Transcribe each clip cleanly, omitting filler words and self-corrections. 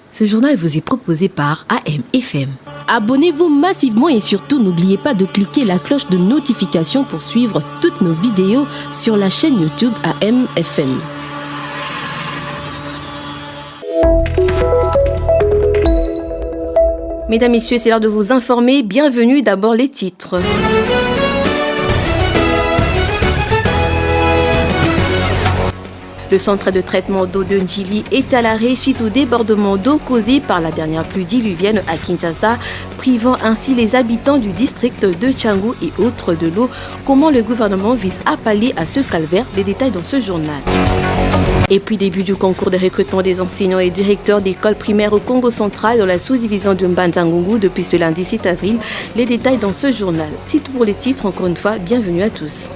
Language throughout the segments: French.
Ce journal vous est proposé par AM/FM. Abonnez-vous massivement et surtout n'oubliez pas de cliquer la cloche de notification pour suivre toutes nos vidéos sur la chaîne YouTube AM/FM. Mesdames, Messieurs, c'est l'heure de vous informer. Bienvenue, d'abord les titres. Le centre de traitement d'eau de Njili est à l'arrêt suite au débordement d'eau causé par la dernière pluie diluvienne à Kinshasa, privant ainsi les habitants du district de Tchangou et autres de l'eau. Comment le gouvernement vise à pallier à ce calvaire? Les détails dans ce journal. Et puis début du concours de recrutement des enseignants et directeurs d'écoles primaires au Congo central dans la sous-division de Mbanza-Ngungu depuis ce lundi 7 avril. Les détails dans ce journal. C'est tout pour les titres. Encore une fois, bienvenue à tous.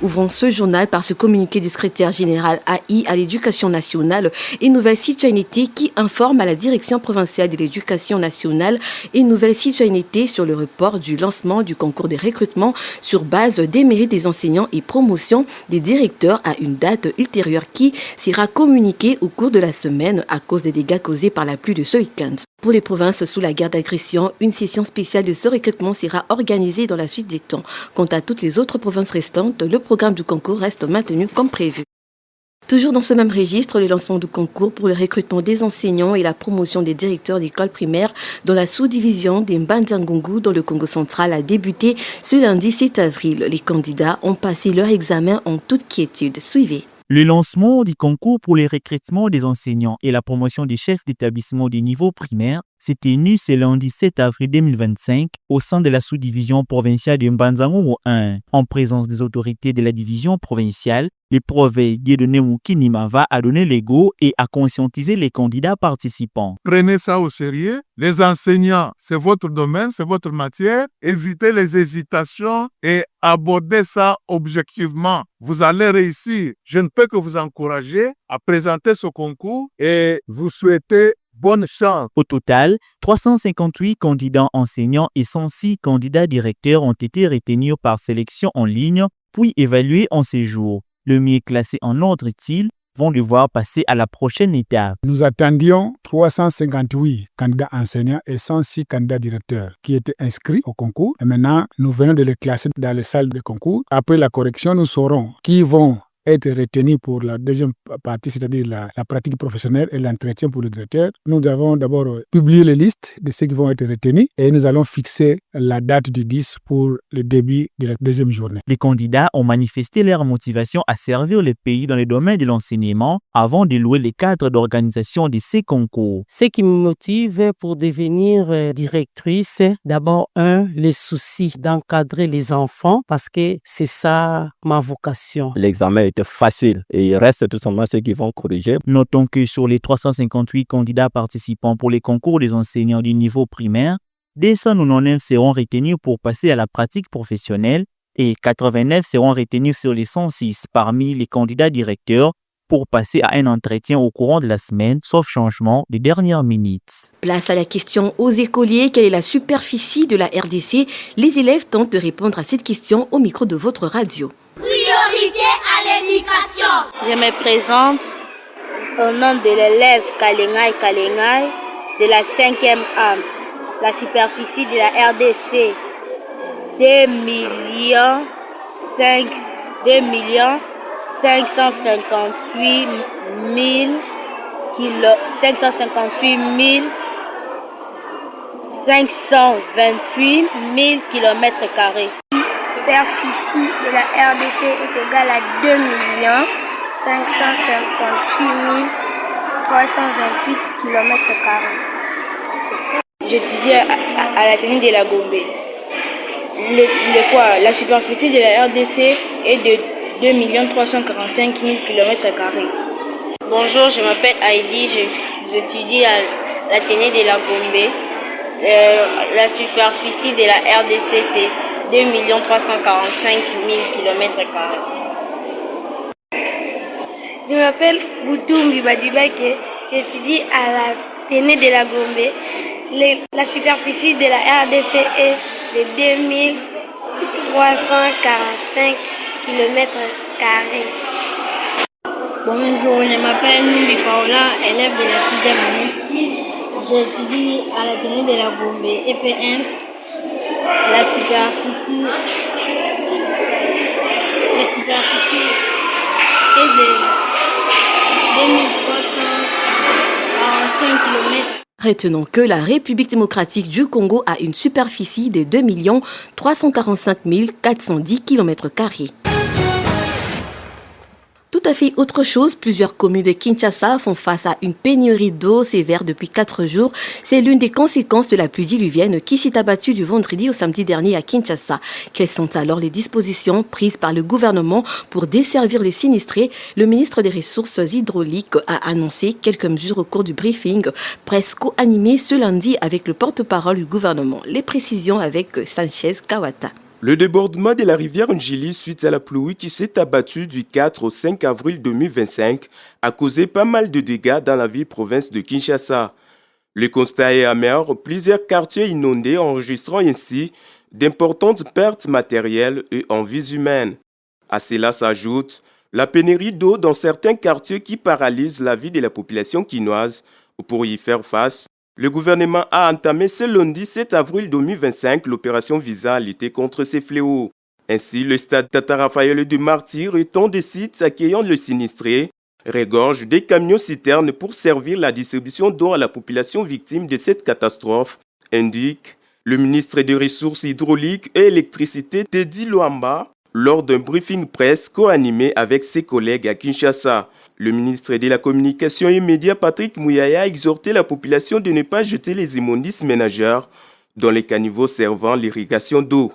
Ouvrons ce journal par ce communiqué du secrétaire général AI à l'éducation nationale et nouvelle citoyenneté qui informe à la direction provinciale de l'éducation nationale et nouvelle citoyenneté sur le report du lancement du concours de recrutement sur base des mérites des enseignants et promotion des directeurs à une date ultérieure qui sera communiquée au cours de la semaine à cause des dégâts causés par la pluie de ce week-end. Pour les provinces sous la guerre d'agression, une session spéciale de ce recrutement sera organisée dans la suite des temps. Quant à toutes les autres provinces restantes, le programme du concours reste maintenu comme prévu. Toujours dans ce même registre, le lancement du concours pour le recrutement des enseignants et la promotion des directeurs d'écoles primaires dans la sous-division des Mbanza-Ngungu dans le Congo central a débuté ce lundi 7 avril. Les candidats ont passé leur examen en toute quiétude. Suivez. Le lancement du concours pour le recrutement des enseignants et la promotion des chefs d'établissement des niveaux primaires s'est tenu ce lundi 7 avril 2025 au sein de la sous-division provinciale de Mbanza-Ngungu 1. En présence des autorités de la division provinciale, le prophète Dieudonné Mukinimava a donné le go et a conscientisé les candidats participants. Prenez ça au sérieux. Les enseignants, c'est votre domaine, c'est votre matière. Évitez les hésitations et abordez ça objectivement. Vous allez réussir. Je ne peux que vous encourager à présenter ce concours et vous souhaiter bonne chance. Au total, 358 candidats enseignants et 106 candidats directeurs ont été retenus par sélection en ligne, puis évalués en séjour. Le mieux classé en ordre utile vont devoir passer à la prochaine étape. Nous attendions 358 candidats enseignants et 106 candidats directeurs qui étaient inscrits au concours. Et maintenant, nous venons de les classer dans les salles de concours. Après la correction, nous saurons qui vont être retenus pour la deuxième partie, c'est-à-dire la pratique professionnelle et l'entretien pour le directeur. Nous avons d'abord publié les listes de ceux qui vont être retenus et nous allons fixer la date du 10 pour le début de la deuxième journée. Les candidats ont manifesté leur motivation à servir le pays dans le domaine de l'enseignement avant de louer les cadres d'organisation de ces concours. Ce qui me motive pour devenir directrice, d'abord, le souci d'encadrer les enfants parce que c'est ça ma vocation. L'examen était facile et il reste tout simplement ceux qui vont corriger. Notons que sur les 358 candidats participants pour les concours des enseignants du niveau primaire, 299 seront retenus pour passer à la pratique professionnelle et 89 seront retenus sur les 106 parmi les candidats directeurs pour passer à un entretien au courant de la semaine, sauf changement de dernière minute. Place à la question aux écoliers. Quelle est la superficie de la RDC? Les élèves tentent de répondre à cette question au micro de votre radio. Priorité à l'éducation. Je me présente au nom de l'élève Kalengai de la 5e A. La superficie de la RDC, 2,558,000 km². Superficie de la RDC est égale à 2,558,328 km². J'étudie à la technique de la Gombe. La superficie de la RDC est de 2,345,000 km². Bonjour, je m'appelle Heidi, j'étudie à la technique de la Gombe. La superficie de la RDC c'est 2,345,000 km². Je m'appelle Boutoumbi Badibake, j'étudie à la technique de la Gombe. La superficie de la RDC est de 2,345 km². Bonjour, je m'appelle Numbi Paola, élève de la 6e année. J'étudie à l'Athénée de la Gombe, EP1. La superficie est de 2345 km. Retenons que la République démocratique du Congo a une superficie de 2 345 410 km². Tout à fait autre chose, plusieurs communes de Kinshasa font face à une pénurie d'eau sévère depuis 4 jours. C'est l'une des conséquences de la pluie diluvienne qui s'est abattue du vendredi au samedi dernier à Kinshasa. Quelles sont alors les dispositions prises par le gouvernement pour desservir les sinistrés? Le ministre des Ressources hydrauliques a annoncé quelques mesures au cours du briefing presque co-animé ce lundi avec le porte-parole du gouvernement. Les précisions avec Sanchez Kawata. Le débordement de la rivière Njili suite à la pluie qui s'est abattue du 4 au 5 avril 2025 a causé pas mal de dégâts dans la ville-province de Kinshasa. Le constat est amer, plusieurs quartiers inondés enregistrant ainsi d'importantes pertes matérielles et en vies humaines. À cela s'ajoute la pénurie d'eau dans certains quartiers qui paralyse la vie de la population quinoise. Pour y faire face, le gouvernement a entamé ce lundi 7 avril 2025 l'opération visant à lutter contre ces fléaux. Ainsi, le stade Tata Raphaël de Martyr et tant de sites accueillant le sinistré regorgent des camions-citernes pour servir la distribution d'eau à la population victime de cette catastrophe, indique le ministre des Ressources hydrauliques et électricité Teddy Luamba lors d'un briefing presse co-animé avec ses collègues à Kinshasa. Le ministre de la Communication et Médias, Patrick Mouyaya, a exhorté la population de ne pas jeter les immondices ménagères dans les caniveaux servant l'irrigation d'eau.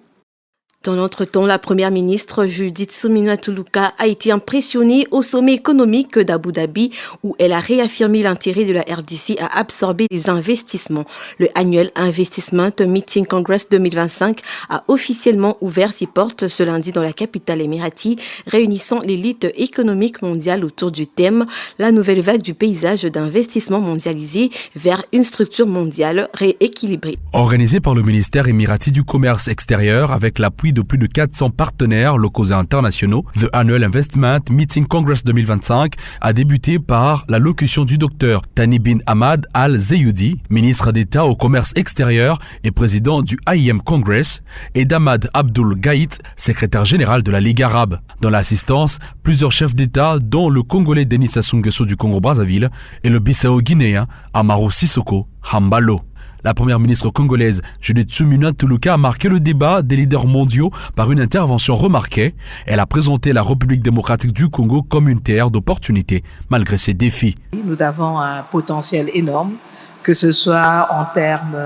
Dans l'entretemps, la première ministre Judith Suminwa Tuluka a été impressionnée au sommet économique d'Abu Dhabi où elle a réaffirmé l'intérêt de la RDC à absorber les investissements. Le Annual Investment Meeting Congress 2025 a officiellement ouvert ses portes ce lundi dans la capitale émirati, réunissant l'élite économique mondiale autour du thème « La nouvelle vague du paysage d'investissement mondialisé vers une structure mondiale rééquilibrée ». Organisé par le ministère émirati du Commerce extérieur avec l'appui de plus de 400 partenaires locaux et internationaux, The Annual Investment Meeting Congress 2025 a débuté par l'allocution du docteur Thani bin Ahmad Al-Zeyoudi, ministre d'État au commerce extérieur et président du IEM Congress, et d'Ahmad Abdul Gaït, secrétaire général de la Ligue arabe. Dans l'assistance, plusieurs chefs d'État, dont le Congolais Denis Sassou Nguesso du Congo-Brazzaville et le Bissau-Guinéen Amaro Sissoko Hambalo. La première ministre congolaise Judith Suminwa Tuluka a marqué le débat des leaders mondiaux par une intervention remarquée. Elle a présenté la République démocratique du Congo comme une terre d'opportunités malgré ses défis. Nous avons un potentiel énorme, que ce soit en termes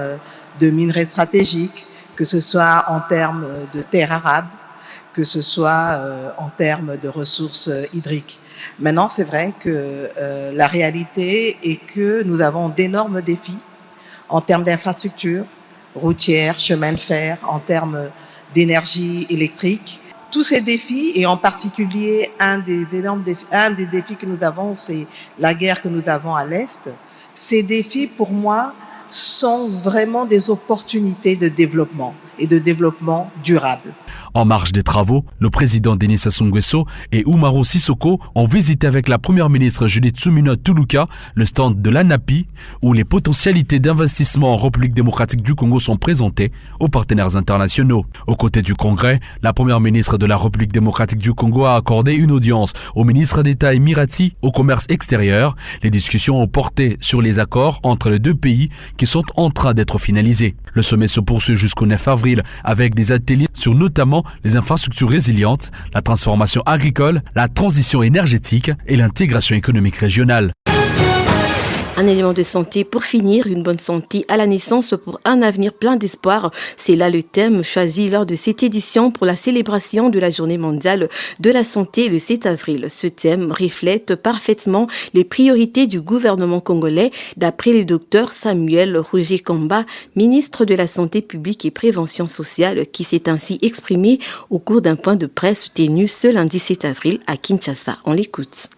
de minerais stratégiques, que ce soit en termes de terres arables, que ce soit en termes de ressources hydriques. Maintenant, c'est vrai que la réalité est que nous avons d'énormes défis en termes d'infrastructures routières, chemins de fer, en termes d'énergie électrique. Tous ces défis, et en particulier un des défis que nous avons, c'est la guerre que nous avons à l'Est. Ces défis, pour moi, sont vraiment des opportunités de développement et de développement durable. En marge des travaux, le président Denis Sassou Nguesso et Umaro Sissoko ont visité avec la première ministre Judith Suminwa Tuluka le stand de l'ANAPI où les potentialités d'investissement en République démocratique du Congo sont présentées aux partenaires internationaux. Aux côtés du Congrès, la première ministre de la République démocratique du Congo a accordé une audience au ministre d'État émirati au commerce extérieur. Les discussions ont porté sur les accords entre les deux pays qui sont en train d'être finalisés. Le sommet se poursuit jusqu'au 9 avril avec des ateliers sur notamment les infrastructures résilientes, la transformation agricole, la transition énergétique et l'intégration économique régionale. Un élément de santé pour finir, une bonne santé à la naissance pour un avenir plein d'espoir. C'est là le thème choisi lors de cette édition pour la célébration de la Journée mondiale de la santé le 7 avril. Ce thème reflète parfaitement les priorités du gouvernement congolais, d'après le docteur Samuel Roger Kamba, ministre de la Santé publique et Prévention sociale, qui s'est ainsi exprimé au cours d'un point de presse tenu ce lundi 7 avril à Kinshasa. On l'écoute.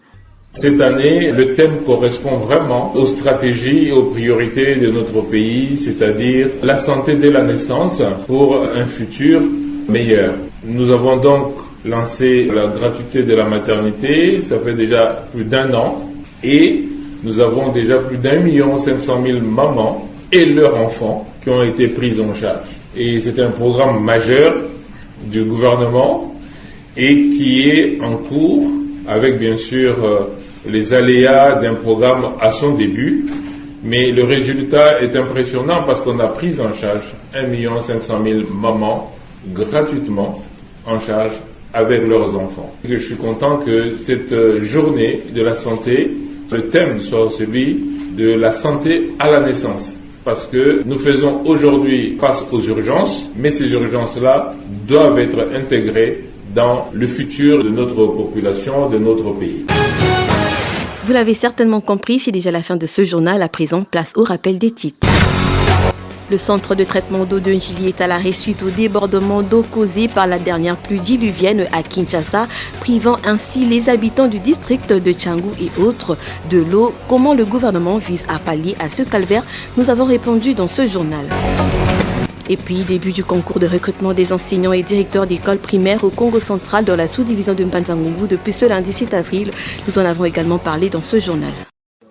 Cette année, le thème correspond vraiment aux stratégies et aux priorités de notre pays, c'est-à-dire la santé dès la naissance pour un futur meilleur. Nous avons donc lancé la gratuité de la maternité, ça fait déjà plus d'1 an, et nous avons déjà plus d'1 500 000 mamans et leurs enfants qui ont été pris en charge. Et c'est un programme majeur du gouvernement et qui est en cours avec bien sûr les aléas d'un programme à son début. Mais le résultat est impressionnant parce qu'on a pris en charge 1 500 000 mamans gratuitement en charge avec leurs enfants. Je suis content que cette journée de la santé, le thème soit celui de la santé à la naissance. Parce que nous faisons aujourd'hui face aux urgences, mais ces urgences-là doivent être intégrées dans le futur de notre population, de notre pays. Vous l'avez certainement compris, c'est déjà la fin de ce journal. À présent, place au rappel des titres. Le centre de traitement d'eau de Njili est à l'arrêt suite au débordement d'eau causé par la dernière pluie diluvienne à Kinshasa, privant ainsi les habitants du district de Tchangou et autres de l'eau. Comment le gouvernement vise à pallier à ce calvaire? Nous avons répondu dans ce journal. Et puis, début du concours de recrutement des enseignants et directeurs d'écoles primaires au Congo central dans la sous-division de Mbanza-Ngungu depuis ce lundi 7 avril. Nous en avons également parlé dans ce journal.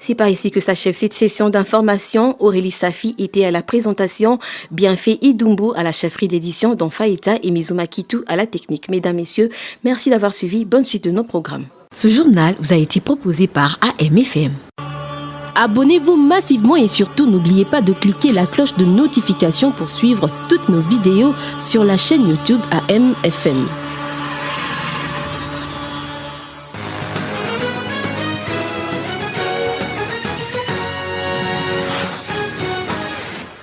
C'est par ici que s'achève cette session d'information. Aurélie Safi était à la présentation, Bienfait Idumbu à la chefferie d'édition, dont Faïta et Mizuma Kitu à la technique. Mesdames, Messieurs, merci d'avoir suivi. Bonne suite de nos programmes. Ce journal vous a été proposé par AMFM. Abonnez-vous massivement et surtout n'oubliez pas de cliquer la cloche de notification pour suivre toutes nos vidéos sur la chaîne YouTube AMFM.